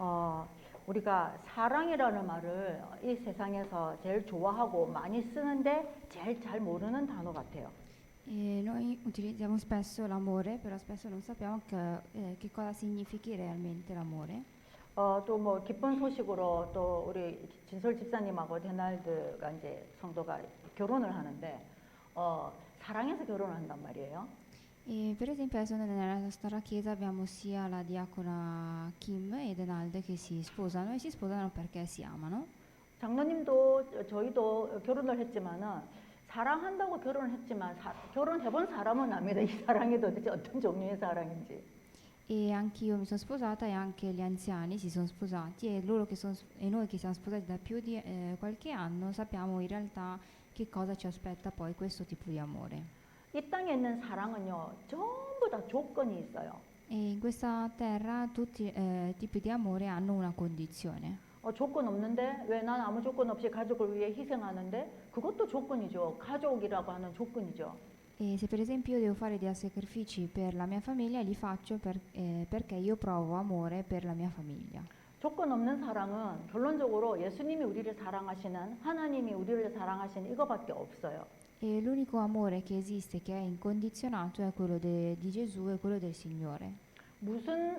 어, 우리가 사랑이라는 말을 이 세상에서 제일 좋아하고 많이 쓰는데 제일 잘 모르는 단어 같아요. E noi utilizziamo spesso l'amore, però spesso non sappiamo che cosa significhi realmente l'amore. 또 뭐 기쁜 소식으로 또 우리 진솔 집사님하고 데날드가 이제 성도가 결혼을 하는데 사랑해서 결혼을 한단 말이에요. E per esempio adesso nella nostra chiesa abbiamo sia la diacona Kim e Denalde che si sposano e si sposano perché si amano. 장로님도 저희도 결혼을 했지만은 사랑한다고 결혼을 했지만 결혼해본 사람은 압니다. 이 사랑이 도대체 어떤 종류의 사랑인지. E anch'io mi sono sposata e anche gli anziani si sono sposati e, e noi che siamo sposati da più di qualche anno sappiamo in realtà che cosa ci aspetta poi questo tipo di amore. 이 땅에 있는 사랑은요, 전부 다 조건이 있어요. E in questa terra tutti i tipi di amore hanno una condizione. 조건 없는데 왜 난 아무 조건 없이 가족을 위해 희생하는데 그것도 조건이죠. 가족이라고 하는 조건이죠. E se per esempio io devo fare dei sacrifici per la mia famiglia, li faccio perché io provo amore per la mia famiglia. 조건 없는 사랑은 결론적으로 예수님이 우리를 사랑하시는 하나님이 우리를 사랑하시는 이거밖에 없어요. E l'unico amore che esiste, che è incondizionato, è quello di Gesù e quello del Signore. 무슨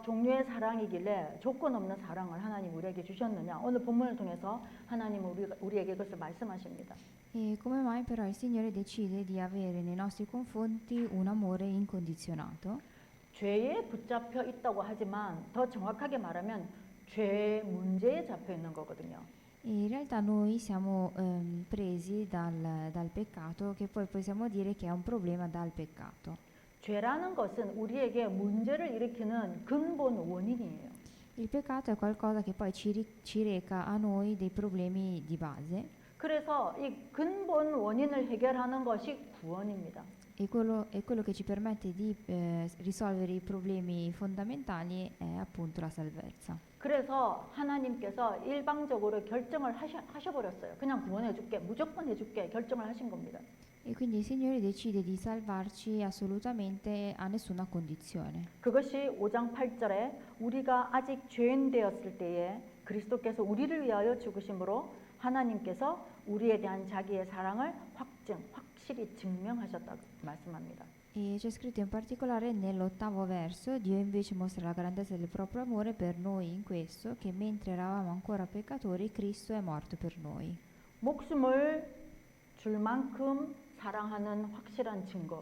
종류의 사랑이길래 조건 없는 사랑을 하나님 우리에게 주셨느냐? 오늘 본문을 통해서 하나님은 우리에게 그것을 말씀하십니다. E come mai però il Signore decide di avere nei nostri confronti un amore incondizionato? 죄에 붙잡혀 있다고 하지만 더 정확하게 말하면 죄의 문제에 잡혀 있는 거거든요. E in realtà noi siamo presi dal peccato, che poi possiamo dire che è un problema dal peccato. 죄라는 것은 우리에게 문제를 일으키는 근본 원인이에요. Il peccato è qualcosa che poi ci reca a noi dei problemi di base. 그래서 이 근본 원인을 해결하는 것이 구원입니다. E quello che ci permette di risolvere i problemi fondamentali è appunto la salvezza. 그래서 하나님께서 일방적으로 결정을 하셔버렸어요. 그냥 구원해줄게, 무조건 해줄게 결정을 하신 겁니다. E quindi il Signore decide di salvarci assolutamente a nessuna condizione. 그것이 5장 8절에 우리가 아직 죄인 되었을 때에 그리스도께서 우리를 위하여 죽으심으로 하나님께서 우리에 대한 자기의 사랑을 확실히 증명하셨다고 말씀합니다. E c'è scritto in particolare nell'8º verso: Dio invece mostra la grandezza del proprio amore per noi in questo, che mentre eravamo ancora peccatori, Cristo è morto per noi. 목숨을 줄 만큼 사랑하는 확실한 증거.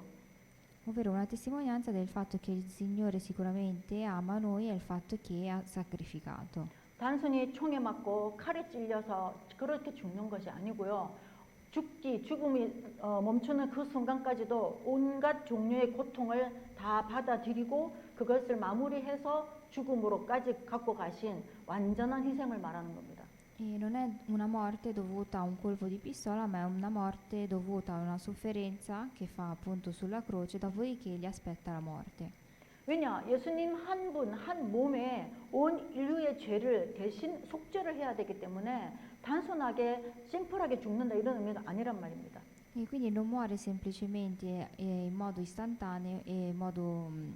Ovvero una testimonianza del fatto che il Signore sicuramente ama noi è il fatto che ha sacrificato. 단순히 총에 맞고 칼에 찔려서 그렇게 죽는 것이 아니고요. 죽음이 멈추는 그 순간까지도 온갖 종류의 고통을 다 받아들이고 그것을 마무리해서 죽음으로까지 갖고 가신 완전한 희생을 말하는 겁니다. E non è una morte dovuta a un colpo di pistola, ma è una morte dovuta a una sofferenza che fa appunto sulla croce, dopodiché gli aspetta la morte. 왜냐? 예수님 한 분, 한 몸에 온 인류의 죄를 대신 속죄를 해야 되기 때문에 단순하게 심플하게 죽는다 이런 의미가 아니란 말입니다. E quindi non muore semplicemente in modo istantaneo,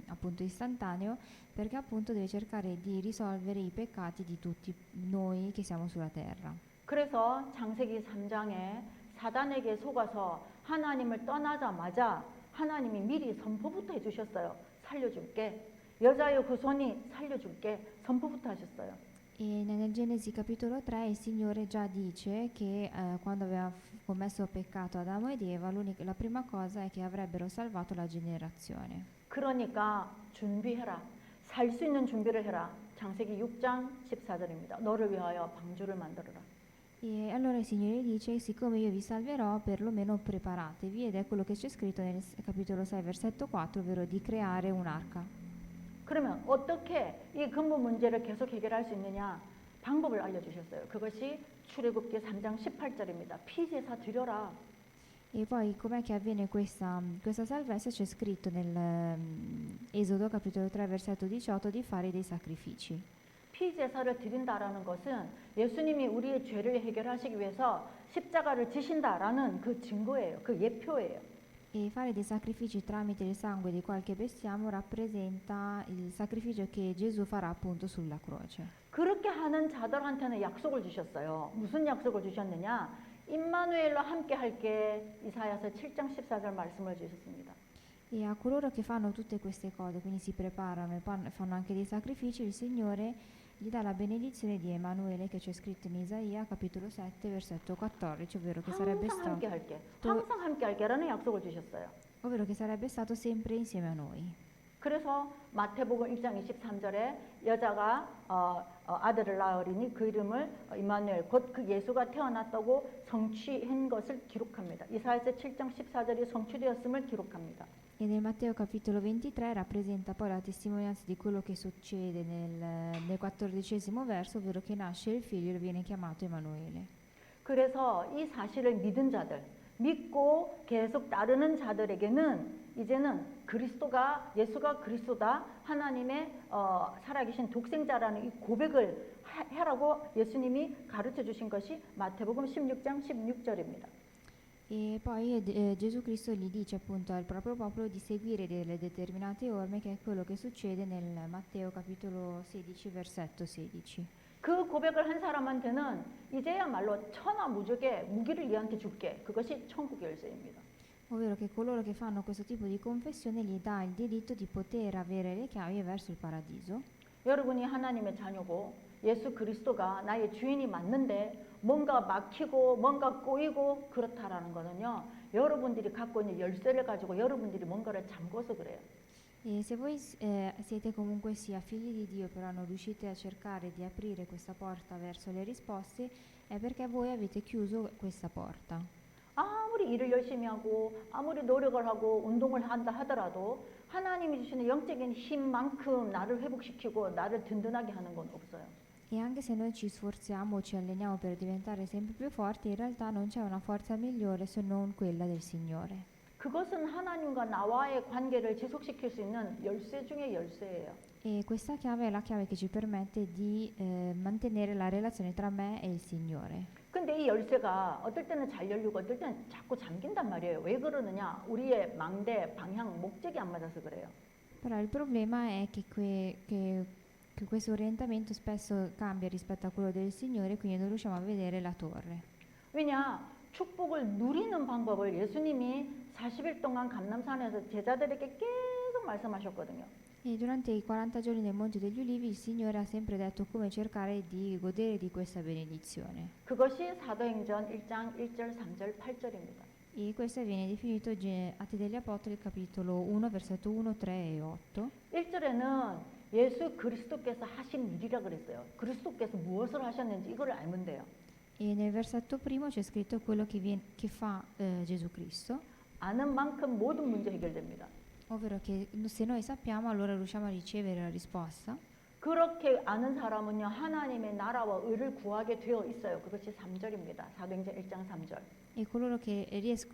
appunto istantaneo, perché appunto deve cercare di risolvere i peccati di tutti noi che siamo sulla terra. 그래서 창세기 3장에 사단에게 속아서 하나님을 떠나자마자 하나님이 미리 선포부터 해주셨어요. 살려줄게. 여자여 그 손이 살려줄게. 선포부터 하셨어요. E nel Genesi capitolo 3 il Signore già dice che quando aveva commesso peccato Adamo ed Eva, la prima cosa è che avrebbero salvato la generazione. 그러니까 준비해라. 살 수 있는 준비를 해라. 창세기 6장 14절입니다. 너를 위하여 방주를 만들어라. E allora il Signore dice: siccome io vi salverò, perlomeno preparatevi, ed è quello che c'è scritto nel capitolo 6 versetto 4, ovvero di creare un'arca. 그러면 어떻게 이 근본 문제를 계속 해결할 수 있느냐? 방법을 알려주셨어요. 그것이 출애굽기 3장 18절입니다. 피제사 드려라. E poi com'è che avviene questa salvezza? C'è scritto nel Esodo capitolo 3 versetto 18 di fare dei sacrifici. 피제사를 드린다라는 것은 예수님이 우리의 죄를 해결하시기 위해서 십자가를 지신다라는 그 증거예요. 그 예표예요. E fare dei sacrifici tramite il sangue di qualche bestiame rappresenta il sacrificio che Gesù farà appunto sulla croce. 그렇게 하는 자들한테는 약속을 주셨어요. 무슨 약속을 주셨느냐? 임마누엘로 함께 할게. 이사야서 7장 14절 말씀을 주셨습니다. E a coloro che fanno tutte queste cose, quindi si preparano e fanno anche dei sacrifici, il Signore gli dà la benedizione di Emanuele che c'è scritto in Isaia capitolo 7 versetto 14, 항상 함께 할게. 또- 항상 함께 할게라는 약속을 주셨어요. ovvero che sarebbe stato sempre insieme a noi. 그래서 마태복음 1장 23절에 여자가 아들을 낳으리니 그 이름을 임마누엘 곧 그 예수가 태어났다고 성취한 것을 기록합니다. 이사야서 7장 14절이 성취되었음을 기록합니다. E nel Matteo capitolo 23 rappresenta poi la testimonianza di quello che succede nel 14° verso, ovvero che nasce il figlio e viene chiamato Emanuele. 그래서 이 사실을 믿은 자들, 믿고 계속 따르는 자들에게는 이제는 그리스도가 예수가 그리스도다, 하나님의 살아계신 독생자라는 이 고백을 하라고 예수님이 가르쳐 주신 것이 마태복음 16장 16절입니다. E poi Gesù Cristo gli dice appunto al proprio popolo di seguire delle determinate orme, che è quello che succede nel Matteo capitolo 16 versetto 16. 그 고백을 한 사람한테는 이제야말로 천하무적의 무기를 얘한테 줄게. 그것이 천국의 열쇠입니다. Ovvero che coloro che fanno questo tipo di confessione gli dà il diritto di poter avere le chiavi verso il paradiso. 여러분이 하나님의 자녀고 예수 그리스도가 나의 주인이 맞는데 뭔가 막히고 뭔가 꼬이고 그렇다라는 거는요. 여러분들이 갖고 있는 열쇠를 가지고 여러분들이 뭔가를 잠궈서 그래요. E se voi siete comunque sia figli di Dio, però non riuscite a cercare di aprire questa porta verso le risposte, è perché voi avete chiuso questa porta. 아무리 일을 열심히 하고 아무리 노력을 하고 운동을 한다 하더라도 하나님이 주시는 영적인 힘만큼 나를 회복시키고 나를 든든하게 하는 건 없어요. E anche se noi ci sforziamo, ci alleniamo per diventare sempre più forti, in realtà non c'è una forza migliore se non quella del Signore. 그것은 하나님과 나와의 관계를 지속시킬 수 있는 열쇠 중에 열쇠예요. E questa chiave è la chiave che ci permette di mantenere la relazione tra me e il Signore. 근데 이 열쇠가 어떨 때는 잘 열리고 어떨 때는 자꾸 잠긴단 말이에요. 왜 그러느냐? 우리의 망대, 방향, 목적이 안 맞아서 그래요. Però il problema è che questo orientamento spesso cambia rispetto a quello del Signore, quindi non riusciamo a vedere la torre. 왜냐? 축복을 누리는 방법을 예수님이 40일 동안 감람산에서 제자들에게 계속 말씀하셨거든요. E durante i 40 giorni nel Monte degli Ulivi il Signore ha sempre detto come cercare di godere di questa benedizione. 그것이 사도행전 1장 1절, 3절, 8절입니다. E questo viene definito Atti degli Apostoli capitolo 1 versetto 1, 3 e 8. 1절에는 예수 그리스도께서 하신 일이라 그랬어요. 그리스도께서 무엇을 하셨는지 이걸 알면 돼요. E nel versetto primo c'è scritto quello che fa Gesù Cristo, 아는 만큼 모든 문제 해결됩니다. ovvero che se noi sappiamo allora riusciamo a ricevere la risposta. 그렇게 아는 사람은요 하나님의 나라와 의를 구하게 되어 있어요. 그것이 3절입니다. 사도행전 1장 3절. E coloro che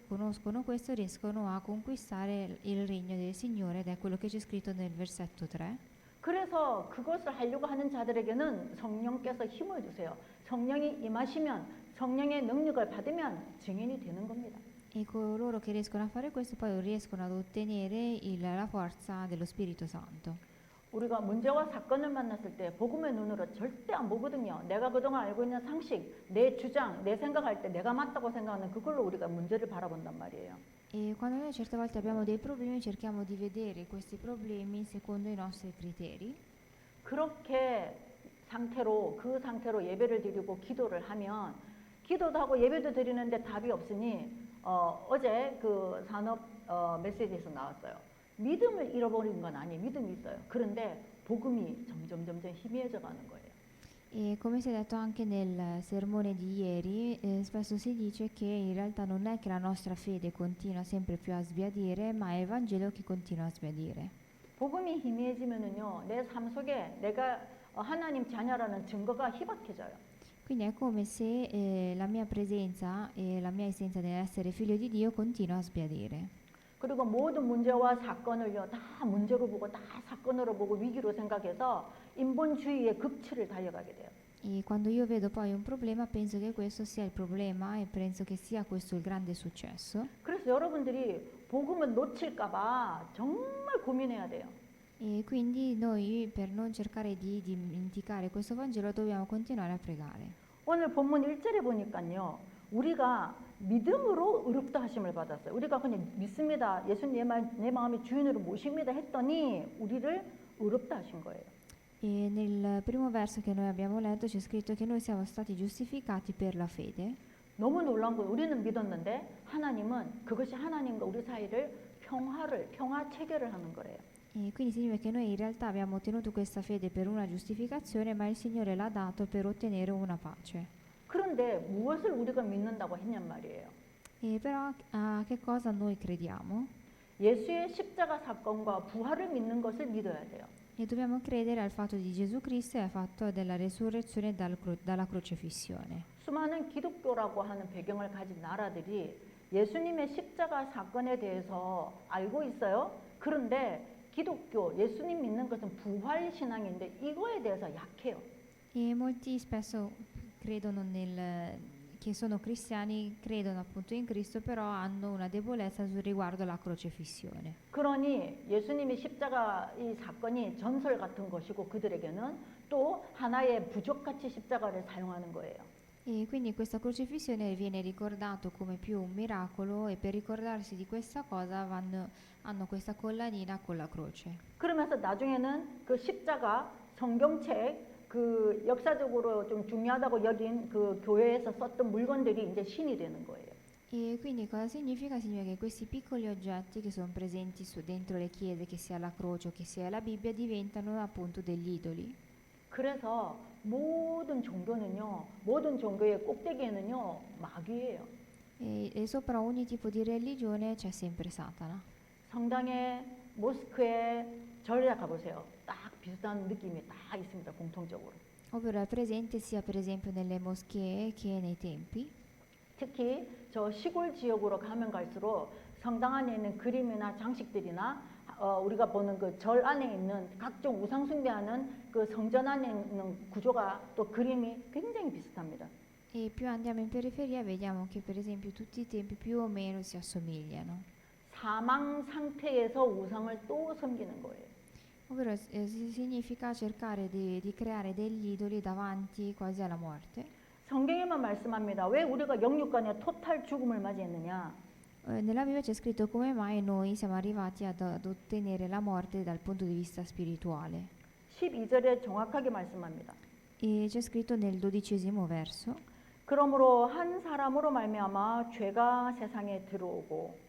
conoscono questo riescono a conquistare il regno del Signore, ed è quello che c'è scritto nel versetto 3. 그래서 그것을 하려고 하는 자들에게는 성령께서 힘을 주세요. 성령이 임하시면 성령의 능력을 받으면 증인이 되는 겁니다. E coloro che riescono a fare questo poi riescono ad ottenere la forza dello Spirito Santo. 우리가 문제와 사건을 만났을 때 복음의 눈으로 절대 안 보거든요. 내가 그동안 알고 있는 상식, 내 주장, 내 생각할 때 내가 맞다고 생각하는 그걸로 우리가 문제를 바라본단 말이에요. E quando noi certe volte abbiamo dei problemi cerchiamo di vedere questi problemi secondo i nostri criteri. 그렇게 상태로 그 상태로 예배를 드리고 기도를 하면 기도도 하고 예배도 드리는데 답이 없으니 어제 그 산업 메시지에서 나왔어요. 믿음을 잃어버린 건 아니에요. 믿음이 있어요. 그런데 복음이 점점 희미해져 가는 거예요. E come si è detto anche nel sermone di ieri, spesso si dice che in realtà non è che la nostra fede continua sempre più a sbiadire, ma è il Vangelo che continua a sbiadire. 복음이 희미해지면은요, 내 삶 속에 내가 하나님 자녀라는 증거가 희박해져요. Quindi è come se la mia presenza e la mia essenza nell'essere figlio di Dio continua a sbiadire. 그리고 모든 문제와 사건을요, 다 문제로 보고 다 사건으로 보고 위기로 생각해서 인본주의의 극치를 달려가게 돼요. E quando io vedo poi un problema penso che questo sia il problema e penso che sia questo il grande successo. 그래서 여러분들이 복음을 놓칠까봐 정말 고민해야 돼요. E quindi noi per non cercare di dimenticare questo Vangelo dobbiamo continuare a pregare. 오늘 본문 1절에 보니까요. 우리가 믿음으로 의롭다 하심을 받았어요. 우리가 그냥 믿습니다. 예수님 내 마음의 주인으로 모십니다 했더니 우리를 의롭다 하신 거예요. E nel primo verso che noi abbiamo letto c'è scritto che noi siamo stati giustificati per la fede. 너무 놀라운 건 우리는 믿었는데 하나님은 그것이 하나님과 우리 사이를 평화 체결을 하는 거래요. E quindi significa che noi in realtà abbiamo ottenuto questa fede per una giustificazione, ma il Signore l'ha dato per ottenere una pace. 그런데 무엇을 우리가 믿는다고 했냔 말이에요. E però a che cosa noi crediamo? 예수의 십자가 사건과 부활을 믿는 것을 믿어야 돼요. E dobbiamo credere al fatto di Gesù Cristo e al fatto della resurrezione dalla crocefissione. 수많은 기독교라고 하는 배경을 가진 나라들이 예수님의 십자가 사건에 대해서 알고 있어요. 그런데 기독교, 예수님 믿는 것은 부활 신앙인데 이거에 대해서 약해요. E molti spesso credono che sono cristiani, credono appunto in Cristo, però hanno una debolezza riguardo alla crocefissione. 그러니 예수님의 십자가 이 사건이 전설 같은 것이고 그들에게는 또 하나의 부족같이 십자가를 사용하는 거예요. E quindi questa crocifissione viene ricordato come più un miracolo e per ricordarsi di questa cosa hanno questa collanina con la croce. 그러면서 나중에는 그 십자가 성경책 그 역사적으로 좀 중요하다고 여긴 그 교회에서 썼던 물건들이 이제 신이 되는 거예요. E quindi cosa significa? Significa che questi piccoli oggetti che sono presenti dentro le chiese, che sia la croce o che sia la Bibbia, diventano appunto degli idoli. 그래서 모든 종교는요, 모든 종교의 꼭대기에는요, 마귀예요. E sopra ogni tipo di religione c'è sempre Satana. 성당에, 모스크에, 절에 가보세요. 딱 비슷한 느낌이 다 있습니다, 공통적으로. Ovvero è presente sia per esempio nelle moschee che nei templi. 특히 저 시골 지역으로 가면 갈수록 성당 안에 있는 그림이나 장식들이나 우리가 보는 그 절 안에 있는 각종 우상 숭배하는 그 성전 안에 있는 구조가 또 그림이 굉장히 비슷합니다. E più andiamo in periferia vediamo che per esempio tutti i tempi più o meno si assomigliano. 사망 상태에서 우상을 또 섬기는 거예요. Ovvero significa cercare di creare degli idoli davanti quasi alla morte. 성경에만 말씀합니다. 왜 우리가 영육간의 토탈 죽음을 맞이했느냐? Nella Bibbia c'è scritto come mai noi siamo arrivati ad ottenere la morte dal punto di vista spirituale. 12절에 정확하게 말씀합니다. E c'è scritto nel 12° verso. 그러므로 한 사람으로 말미암아 죄가 세상에 들어오고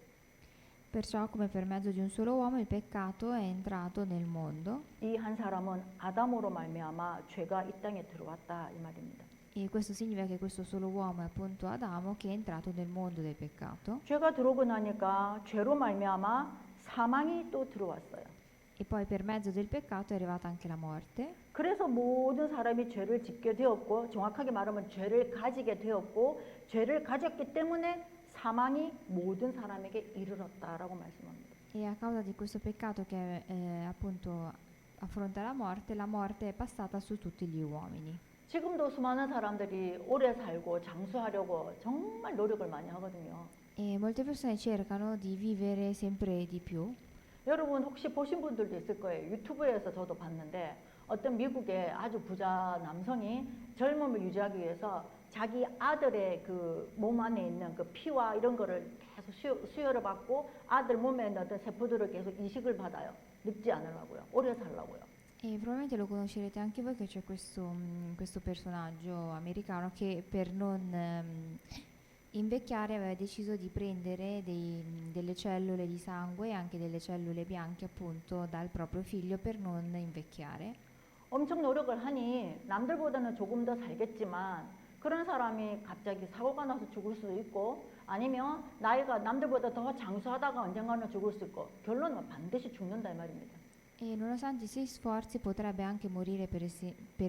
Perciò come per mezzo di un solo uomo il peccato è entrato nel mondo. 이 한 사람은 아담으로 말미암아 죄가 이 땅에 들어왔다 이 말입니다. E questo significa che questo solo uomo è appunto Adamo che è entrato nel mondo del peccato. 죄가 들어오고 나니까 죄로 말미암아 사망이 또 들어왔어요. E poi per mezzo del peccato è arrivata anche la morte. 그래서 모든 사람이 죄를 짓게 되었고 정확하게 말하면 죄를 가지게 되었고 죄를 가졌기 때문에 사망이 모든 사람에게 이르렀다라고 말씀합니다. E a causa di questo peccato che appunto affronta la morte è passata su tutti gli uomini. 지금도 수많은 사람들이 오래 살고 장수하려고 정말 노력을 많이 하거든요. E molte persone cercano di vivere sempre di più. 여러분 혹시 보신 분들도 있을 거예요. 유튜브에서 저도 봤는데 어떤 미국의 아주 부자 남성이 젊음을 유지하기 위해서 자기 아들의 그 몸 안에 있는 그 피와 이런 거를 계속 수혈을 받고 아들 몸에 있는 어떤 세포들을 계속 이식을 받아요. 늙지 않으려고요. 오래 살려고요. E probabilmente lo conoscerete anche voi che c'è questo personaggio americano che per non invecchiare aveva deciso di prendere delle cellule di sangue e anche delle cellule bianche appunto dal proprio figlio per non invecchiare. 엄청 노력을 하니 남들보다는 조금 더 살겠지만 그런 사람이 갑자기 사고가 나서 죽을 수도 있고 아니면 나이가 남들보다 더 장수하다가 언젠가는 죽을 수 있고 결론은 반드시 죽는다 이 말입니다. E nonostante i suoi sforzi potrebbe anche morire per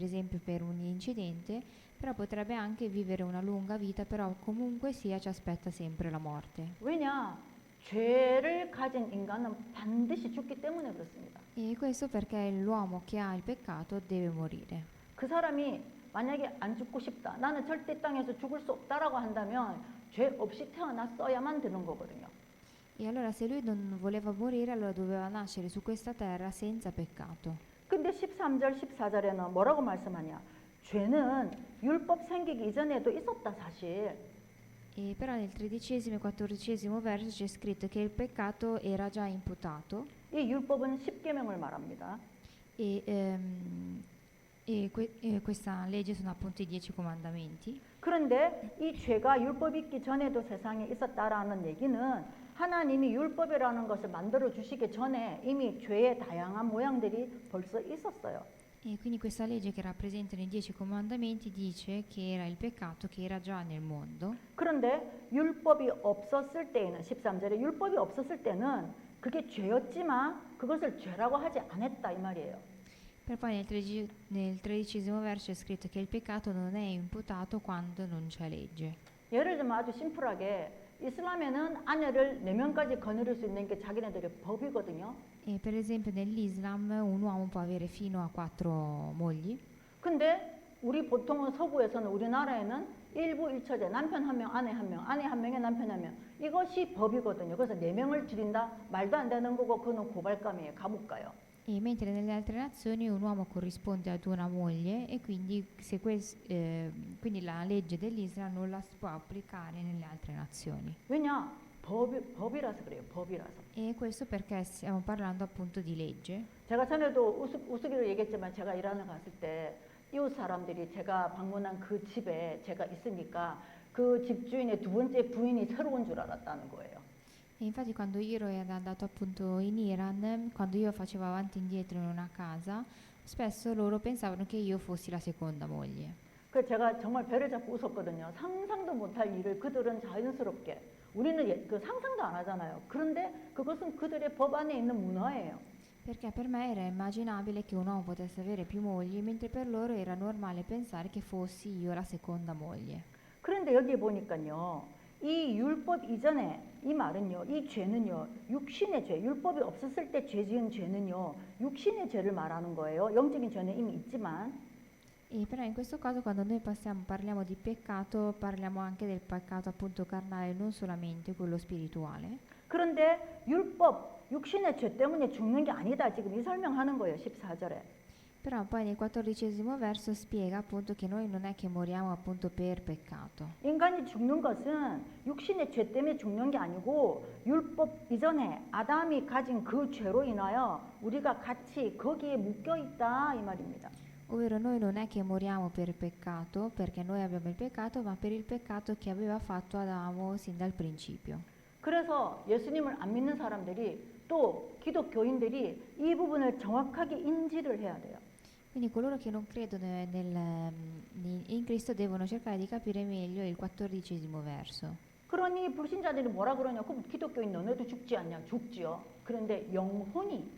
esempio per un incidente, però potrebbe anche vivere una lunga vita, però comunque sia ci aspetta sempre la morte. 왜냐? 죄를 가진 인간은 반드시 죽기 때문에 그렇습니다. E questo perché l'uomo che ha il peccato deve morire. 그 사람이 만약에 안 죽고 싶다. 나는 절대 땅에서 죽을 수 없다라고 한다면 죄 없이 태어났어야만 되는 거거든요. E allora se lui non voleva morire, allora doveva nascere su questa terra senza peccato. 근데 13절, 14절에는 뭐라고 말씀하냐? 죄는 율법 생기기 이전에도 있었다 사실. E però nel 13° e 14° verso c'è scritto che il peccato era già imputato 이 율법은 10계명을 말합니다. e, questa legge sono appunto i 10 comandamenti. 그런데 이 죄가 율법 있기 전에도 세상에 있었다라는 얘기는 하나님이 율법이라는 것을 만들어 주시기 전에 이미 죄의 다양한 모양들이 벌써 있었어요. E quindi questa legge che rappresenta i 10 comandamenti dice che era il peccato che era già nel mondo. 그런데 율법이 없었을 때에는 13절에 율법이 없었을 때는 그게 죄였지만 그것을 죄라고 하지 않았다 이 말이에요. Per poi nel 13° verso è scritto che il peccato non è imputato quando non c'è legge. 예를 들면 아주 심플하게 이슬람에는 아내를 4명까지 거느릴 수 있는 게 자기네들의 법이거든요. E per esempio nell'Islam un uomo può avere fino a 4 mogli. 근데 우리 보통은 서구에서는 우리나라에는 일부 일처제 남편 1명, 아내 1명, 아내 1명에 남편 1명 이것이 법이거든요. 그래서 4명을 줄인다 말도 안 되는 거고 그거는 고발감이에요. 감옥 가요. E mentre nelle altre nazioni un uomo corrisponde ad una moglie e quindi, quindi la legge dell'Islam non la si può applicare nelle altre nazioni. 왜냐? 법이라서 그래요. 법이라서. E questo perché stiamo parlando appunto di legge. 제가 전에도 우스기로 얘기했지만 제가 이란을 갔을 때 이웃 saram들이 제가 방문한 그 집에 제가 있으니까 그 집주인의 두 번째 부인이 새로운 줄 알았다는 거예요. E infatti quando io ero andato appunto in Iran, quando io facevo avanti e indietro in una casa, spesso loro pensavano che io fossi la seconda moglie. 그래서 제가 정말 배를 잡고 웃었거든요. 상상도 못할 일을 그들은 자연스럽게 우리는 그 상상도 안 하잖아요. 그런데 그것은 그들의 법 안에 있는 문화예요. Perché per me era immaginabile che un uomo potesse avere più mogli, mentre per loro era normale pensare che fossi io la seconda moglie. 그런데 여기 보니까요. 이 율법 이전에 이 말은요. 이 죄는요. 육신의 죄, 율법이 없었을 때 죄 지은 죄는요. 육신의 죄를 말하는 거예요. 영적인 죄는 이미 있지만 E però in questo caso quando noi parliamo di peccato, parliamo anche del peccato appunto carnale, non solamente quello spirituale. 그런데 율법, 육신의 죄 때문에 죽는 게 아니다. 지금 이 설명하는 거예요. 14절에. Però poi nel 14° verso spiega appunto che noi non è che moriamo appunto per peccato. 인간이 죽는 것은 육신의 죄 때문에 죽는 게 아니고 율법 이전에 아담이 가진 그 죄로 인하여 우리가 같이 거기에 묶여 있다 이 말입니다. Ovvero noi non è che moriamo per peccato, perché noi abbiamo il peccato, ma per il peccato che aveva fatto Adamo sin dal principio. 그래서 예수님을 안 믿는 사람들이 또 기독교인들이 이 부분을 정확하게 인지를 해야 돼요. Quindi coloro che non credono in Cristo devono cercare di capire meglio il 14° verso. 그러니 불신자들이 뭐라 그러냐? 그럼 기독교인 너네도 죽지 않냐? 죽지요. 그런데 영혼이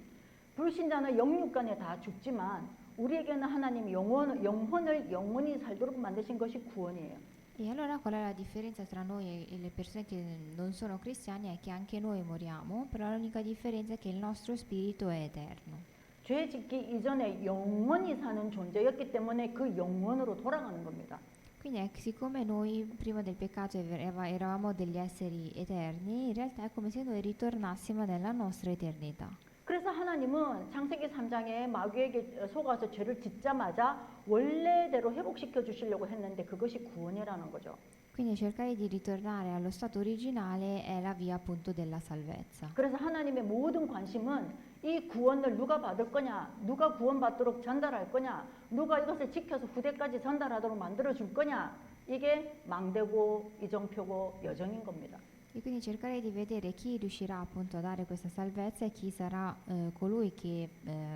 불신자는 영육간에 다 죽지만 우리에게는 하나님이 영혼을 영원히 살도록 만드신 것이 구원이에요. E allora qual è la differenza tra noi e le persone che non sono cristiani? È che anche noi moriamo, però l'unica differenza è che il nostro spirito è eterno. 죄 짓기 이전에 영원히 사는 존재였기 때문에 그 영원으로 돌아가는 겁니다. Quindi siccome noi prima del peccato eravamo degli esseri eterni, in realtà è come se noi ritornassimo nella nostra eternità. 그래서 하나님은 창세기 3장에 마귀에게 속아서 죄를 짓자마자 원래대로 회복시켜 주시려고 했는데 그것이 구원이라는 거죠. Quindi cercare di ritornare allo stato originale è la via appunto della salvezza. 그래서 하나님의 모든 관심은 이 구원을 누가 받을 거냐, 누가 구원받도록 전달할 거냐, 누가 이것을 지켜서 후대까지 전달하도록 만들어 줄 거냐, 이게 망대고 이정표고 여정인 겁니다. E quindi cercare di vedere chi riuscirà appunto a dare questa salvezza e chi sarà colui che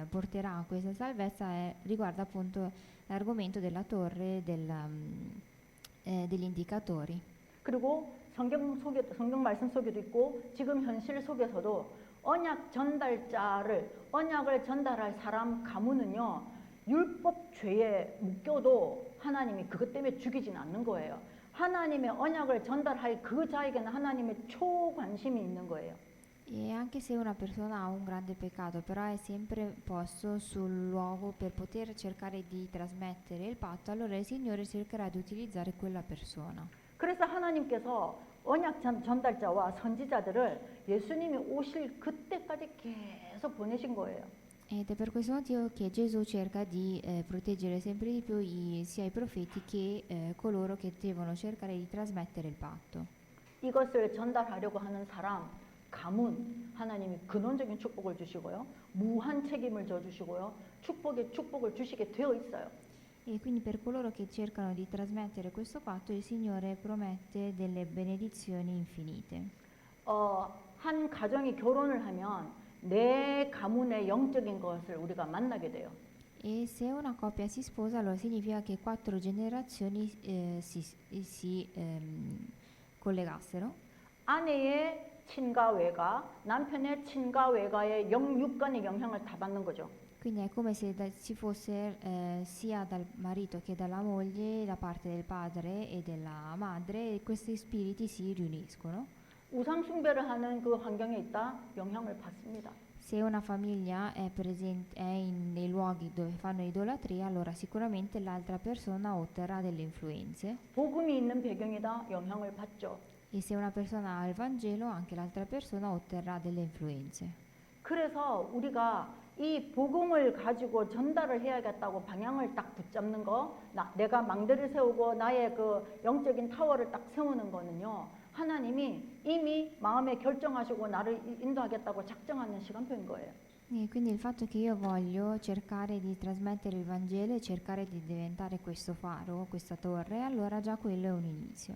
porterà questa salvezza riguarda appunto l'argomento della torre degli indicatori. 그리고 성경 말씀 속에도 있고 지금 현실 속에서도 언약을 전달할 사람 가문은요 율법 죄에 묶여도 하나님이 그것 때문에 죽이진 않는 거예요. 하나님의 언약을 전달할 그 자에게는 하나님의 초관심이 있는 거예요. E anche se una persona ha un grande peccato, però è sempre posto sul luogo per poter cercare di trasmettere il patto, allora il Signore cercherà di utilizzare quella persona. 그래서 하나님께서 언약 전달자와 선지자들을 예수님이 오실 그때까지 계속 보내신 거예요. Ed è per questo motivo che Gesù cerca di proteggere sempre di più sia i profeti che coloro che devono cercare di trasmettere il patto. 이것을 전달하려고 하는 사람, 가문, 하나님이 근원적인 축복을 주시고요. 무한 책임을 져주시고요. 축복을 주시게 되어 있어요. E quindi per coloro che cercano di trasmettere questo patto, il Signore promette delle benedizioni infinite. 한 가정이 결혼을 하면 내 가문의 영적인 것을 우리가 만나게 돼요. E se una coppia si sposa, allora significa che 4 generazioni si collegassero. 아내의 친가 외가, 남편의 친가 외가의 영육간의 영향을 다 받는 거죠. Quindi è come se ci fosse sia dal marito che dalla moglie, da parte del padre e della madre, e questi spiriti si riuniscono. 우상 숭배를 하는 그 환경에 있다, 영향을 받습니다. Se una famiglia è nei luoghi dove fanno idolatria, allora sicuramente l'altra persona otterrà delle influenze. 복음이 있는 배경이다, 영향을 받죠. E se una persona ha il Vangelo, anche l'altra persona otterrà delle influenze. 그래서 우리가 이 복음을 가지고 전달을 해야겠다고 방향을 딱 붙잡는 거, 내가 망대를 세우고 나의 그 영적인 타워를 딱 세우는 거는요, 하나님이 이미 마음에 결정하시고 나를 인도하겠다고 작정하는 시간표인 거예요. E quindi il fatto che io voglio cercare di trasmettere il Vangelo e cercare di diventare questo faro, questa torre, allora già quello è un inizio.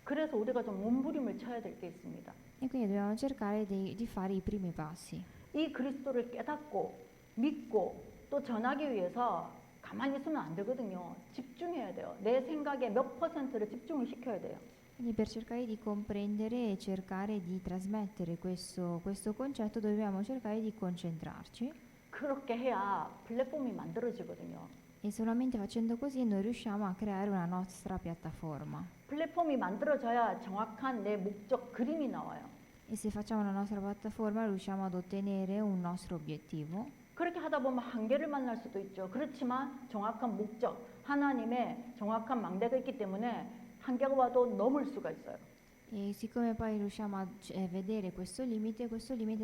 그래서 우리가 좀 몸부림을 쳐야 될 게 있습니다. E quindi dobbiamo cercare di fare i primi passi. 이 그리스도를 깨닫고 믿고 또 전하기 위해서 가만히 있으면 안 되거든요. 집중해야 돼요. 내 생각의 몇 퍼센트를 집중을 시켜야 돼요. Quindi per cercare di comprendere e cercare di trasmettere questo concetto dobbiamo cercare di concentrarci. 그렇게 해야 플랫폼이 만들어지거든요. E solamente facendo così noi riusciamo a creare una nostra piattaforma. 플랫폼이 만들어져야 정확한 내 목적 그림이 나와요. E se facciamo la nostra piattaforma riusciamo ad ottenere un nostro obiettivo. 그렇게 하다 보면 한계를 만날 수도 있죠. 그렇지만 정확한 목적, 하나님의 정확한 망대가 있기 때문에 한계가 와도 넘을 수가 있어요. E siccome poi riusciamo a vedere questo limite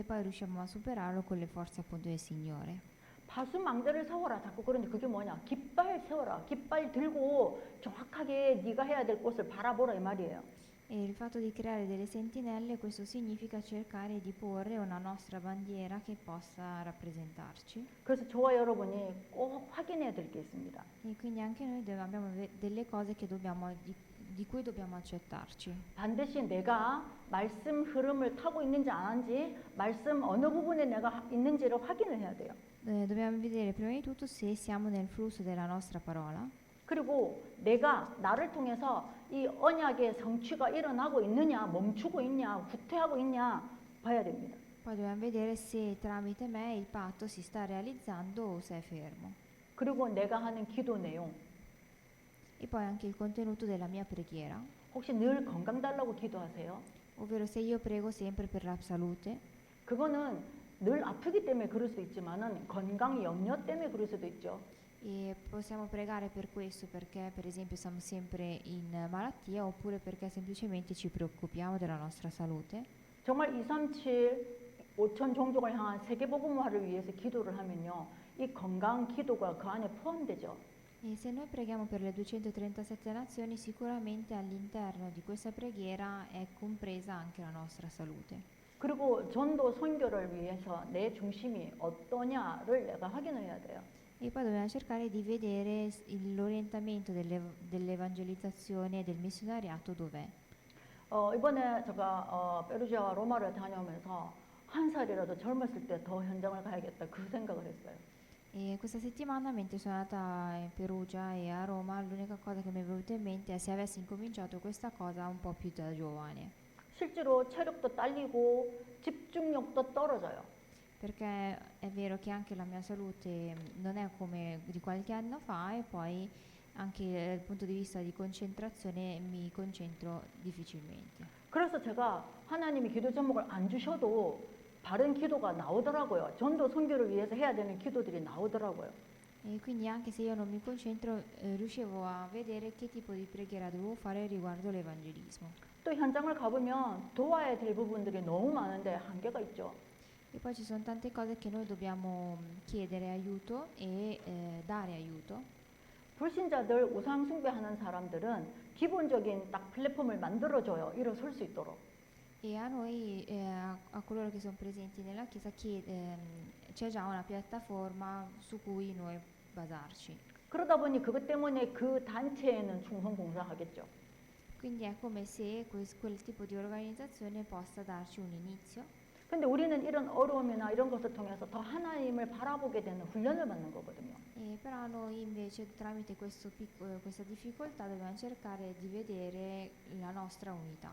poi riusciamo a superarlo con le forze appunto del Signore. 파수 망대를 세워라. 자꾸 그런데 그게 뭐냐? 깃발 세워라. 깃발 들고 정확하게 네가 해야 될 곳을 바라보라 이 말이에요. E il fatto di creare delle sentinelle, questo significa cercare di porre una nostra bandiera che possa rappresentarci. 그래서 저와 여러분이 꼭 확인해야 될 게 있습니다. E quindi anche noi abbiamo delle cose che di cui dobbiamo accettarci. 반드시 내가 말씀 흐름을 타고 있는지 안 하는지, 말씀 어느 부분에 내가 있는지를 확인을 해야 돼요. Dobbiamo vedere prima di tutto se siamo nel flusso della nostra parola. 그리고 내가 나를 통해서 이 언약의 성취가 일어나고 있느냐, 멈추고 있냐, 후퇴하고 있냐 봐야 됩니다. Poi dobbiamo vedere se tramite me il patto si sta realizzando o se è fermo. 그리고 내가 하는 기도 내용. E poi anche il contenuto della mia preghiera. 혹시 늘 건강 달라고 기도하세요? Ovvero se io prego sempre per la salute, 그거는 늘 아프기 때문에 그럴 수 있지만은 건강 염려 때문에 그럴 수도 있죠. e possiamo pregare per questo perché per esempio siamo sempre in malattia oppure perché semplicemente ci preoccupiamo della nostra salute. 정말 237 5천 종족을 향한 세계복음화를 위해서 기도를 하면요, 이 건강 기도가 그 안에 포함되죠. E se noi preghiamo per le 237 nazioni, sicuramente all'interno di questa preghiera è compresa anche la nostra salute. 그리고 전도 선교를 위해서 내 중심이 어떠냐를 내가 확인을 해야 돼요. E poi dobbiamo cercare di vedere l'orientamento dell'evangelizzazione e del missionariato dov'è. 이번에 제가 페루지아와 로마를 다녀오면서 한 살이라도 젊었을 때 더 현장을 가야겠다 그 생각을 했어요. E questa settimana, mentre sono andata in Perugia e a Roma, l'unica cosa che mi è venuta in mente è se avessi incominciato questa cosa un po' più da giovane. 실제로 체력도 딸리고 집중력도 떨어져요. Perché è vero che anche la mia salute non è come di qualche anno fa e poi anche dal punto di vista di concentrazione mi concentro difficilmente. 그래서 제가 하나님이 기도 제목을 안 주셔도 바른 기도가 나오더라고요. 전도 선교를 위해서 해야 되는 기도들이 나오더라고요. E quindi anche se io non mi concentro, riuscivo a vedere che tipo di preghiera dovevo fare riguardo l'evangelismo. 또 현장을 가보면 도와야 될 부분들이 너무 많은데 한계가 있죠. E poi ci sono tante cose che noi dobbiamo chiedere aiuto e dare aiuto. 불신자들 우상 숭배하는 사람들은 기본적인 딱 플랫폼을 만들어줘요. 일어설 수 있도록. E a noi, a coloro che sono presenti nella Chiesa, c'è già una piattaforma su cui noi basarci. 그러다 보니 그것 때문에 그 단체에는 충성 봉사하겠죠. Quindi è come se quel tipo di organizzazione possa darci un inizio. 근데 우리는 이런 어려움이나 이런 것을 통해서 더 하나님을 바라보게 되는 훈련을 받는 거거든요. Però noi invece tramite questa difficoltà dobbiamo cercare di vedere la nostra unità.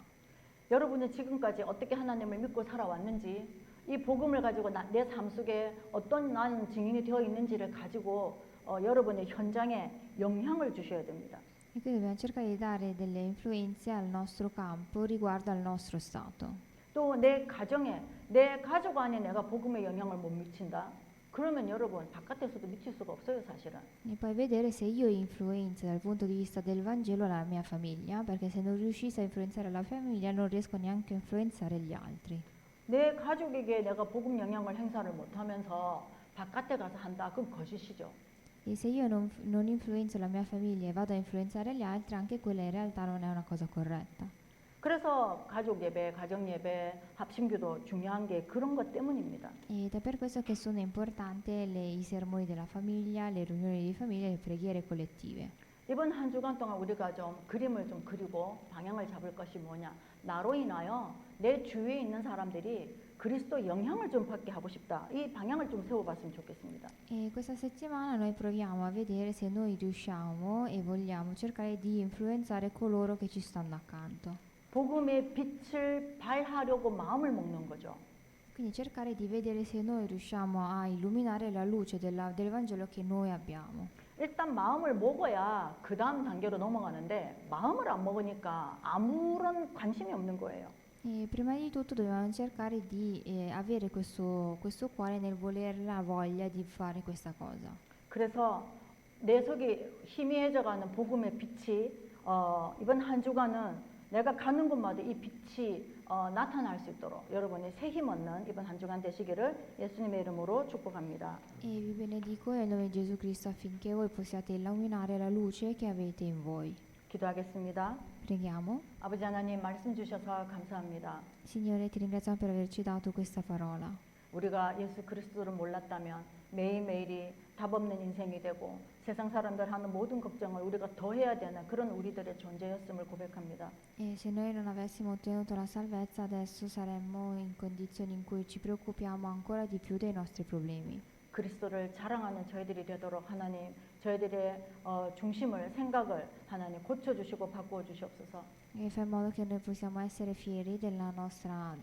여러분은 지금까지 어떻게 하나님을 믿고 살아왔는지, 이 복음을 가지고 내 삶 속에 어떤 나는 증인이 되어 있는지를 가지고 여러분의 현장에 영향을 주셔야 됩니다. E quindi dobbiamo cercare di dare delle influenze al nostro campo riguardo al nostro stato. 또 내 가정에, 내 가족 안에 내가 복음의 영향을 못 미친다. 그러면 여러분 바깥에서도 미칠 수가 없어요, 사실은. E poi vedere se io influenzo dal punto di vista del Vangelo la mia famiglia, perché se non riuscissi a influenzare la famiglia non riesco neanche a influenzare gli altri. 내 가족에게 내가 복음 영향을 행사를 못하면서 바깥에 가서 한다. 그건 거짓이죠. E se io non influenzo la mia famiglia e vado a influenzare gli altri, anche quella in realtà non è una cosa corretta. 그래서 가족 예배, 가정 예배, 합심기도 중요한 게 그런 것 때문입니다. Ed è per questo che sono importanti i sermoni della famiglia, le riunioni di famiglia e le preghiere collettive. 이번 한 주간 동안 우리가 좀 그림을 좀 그리고 방향을 잡을 것이 뭐냐. 나로 인하여 내 주위에 있는 사람들이 그리스도 영향을 좀 받게 하고 싶다. 이 방향을 좀 세워봤으면 좋겠습니다. E questa settimana noi proviamo a vedere se noi riusciamo e vogliamo cercare di influenzare coloro che ci stanno accanto. 복음의 빛을 발하려고 마음을 먹는 거죠. Quindi cercare di vedere se noi riusciamo a illuminare la luce del Vangelo che noi abbiamo. 일단 마음을 먹어야 그 다음 단계로 넘어가는데 마음을 안 먹으니까 아무런 관심이 없는 거예요. E prima di tutto dobbiamo cercare di avere questo cuore nel voler la voglia di fare questa cosa. 그래서 내 속이 희미해져가는 복음의 빛이 이번 한 주간은 내가 가는 곳마다 이 빛이 나타날 수 있도록 여러분이 새 힘 얻는 이번 한 주간 되시기를 예수님의 이름으로 축복합니다. E vi benedico nel nome di Gesù Cristo affinché voi possiate illuminare la luce che avete in voi. 기도하겠습니다. Preghiamo. 아버지 하나님 말씀 주셔서 감사합니다. Signore, ti ringraziamo per averci dato questa parola. 우리가 예수 그리스도를 몰랐다면 매일매일이 답 없는 인생이 되고 세상 사람들 하는 모든 걱정을 우리가 더 해야 되는 그런 우리들의 존재였음을 고백합니다. E se noi non avessimo ottenuto la salvezza, adesso saremmo in condizioni in cui ci preoccupiamo ancora di più dei nostri problemi. 그리스도를 자랑하는 저희들이 되도록 하나님 저희들의 중심을 생각을 하나님 고쳐주시고 바꾸어 주시옵소서. E fa in modo che noi possiamo essere fieri della nostra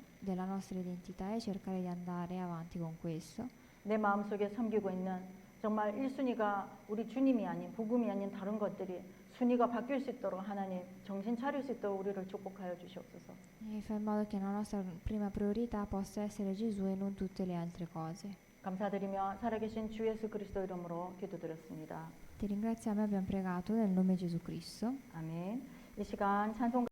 identità e cercare di andare avanti con questo. 내 마음속에 섬기고 있는 정말 1순위가 우리 주님이 아닌 복음이 아닌 다른 것들이 순위가 바뀔 수 있도록 하나님 정신 차릴 수 있도록 우리를 축복하여 주시옵소서. E fa in modo che la nostra prima priorità possa essere Gesù e non tutte le altre cose. 감사드리며 살아계신 주 예수 그리스도 이름으로 기도드렸습니다. Ti ringraziamo e abbiamo pregato nel nome di Gesù Cristo. 아멘. 이 시간 찬송